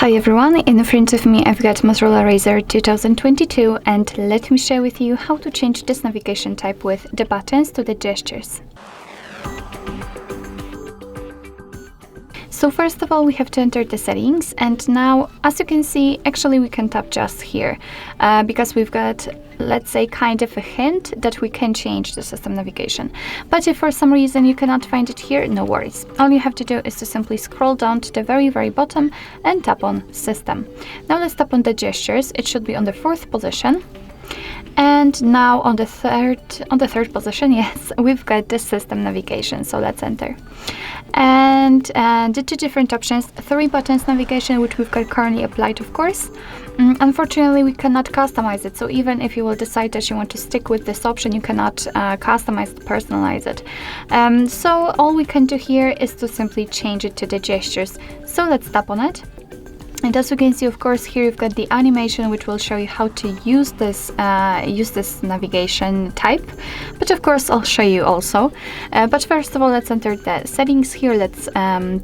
Hi everyone, in front of me I've got Motorola Razr 2022 and let me share with you how to change this navigation type with the buttons to the gestures. So first of all we have to enter the settings, and now as you can see actually we can tap just here because we've got, let's say, kind of a hint that we can change the system navigation. But if for some reason you cannot find it here, no worries. All you have to do is to simply scroll down to the very bottom and tap on system. Now let's tap on the gestures. It should be on the 4th position. And now on the third position, yes, we've got the system navigation. So let's enter. And the two different options, 3 buttons navigation, which we've got currently applied, of course. Unfortunately, we cannot customize it. So even if you will decide that you want to stick with this option, you cannot customize it, personalize it. So all we can do here is to simply change it to the gestures. So let's tap on it. And as you can see, of course, here you've got the animation, which will show you how to use this navigation type. But of course, I'll show you also. But first of all, let's enter the settings here. Let's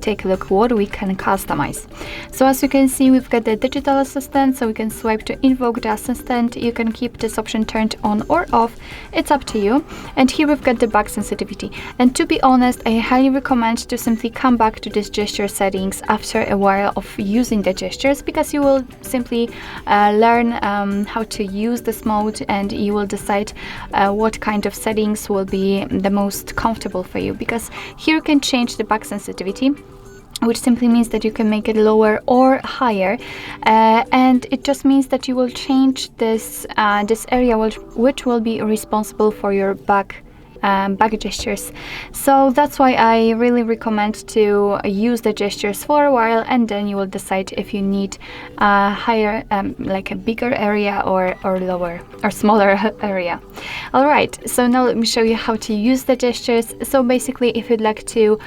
take a look what we can customize. So as you can see, we've got the digital assistant, so we can swipe to invoke the assistant. You can keep this option turned on or off. It's up to you. And here we've got the back sensitivity. And to be honest, I highly recommend to simply come back to this gesture settings after a while of using the gestures, because you will simply learn how to use this mode, and you will decide what kind of settings will be the most comfortable for you, because here you can change the back sensitivity, which simply means that you can make it lower or higher, and it just means that you will change this area which will be responsible for your back gestures. So that's why I really recommend to use the gestures for a while, and then you will decide if you need a higher, like a bigger area or lower or smaller area. Alright, so now let me show you how to use the gestures. So basically, if you'd like to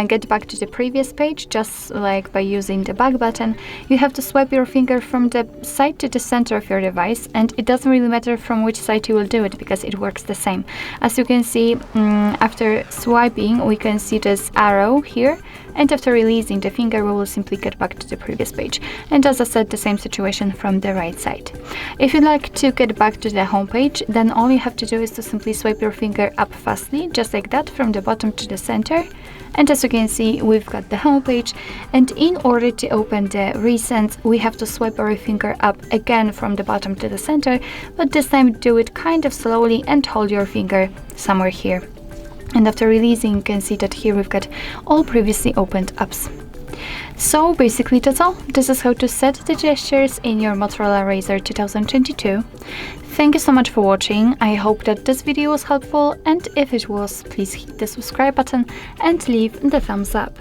get back to the previous page, just like by using the back button, you have to swipe your finger from the side to the center of your device, and it doesn't really matter from which side you will do it, because it works the same. As you can see, after swiping we can see this arrow here, and after releasing the finger we will simply get back to the previous page. And as I said, the same situation from the right side. If you'd like to get back to the home page, then all you have to do is to simply swipe your finger up fastly, just like that, from the bottom to the center. And as you can see, we've got the home page, and in order to open the recents we have to swipe our finger up again from the bottom to the center, but this time do it kind of slowly and hold your finger somewhere here. And after releasing, you can see that here we've got all previously opened apps. So basically that's all. This is how to set the gestures in your Motorola Razr 2022. Thank you so much for watching. I hope that this video was helpful, and if it was, please hit the subscribe button and leave the thumbs up.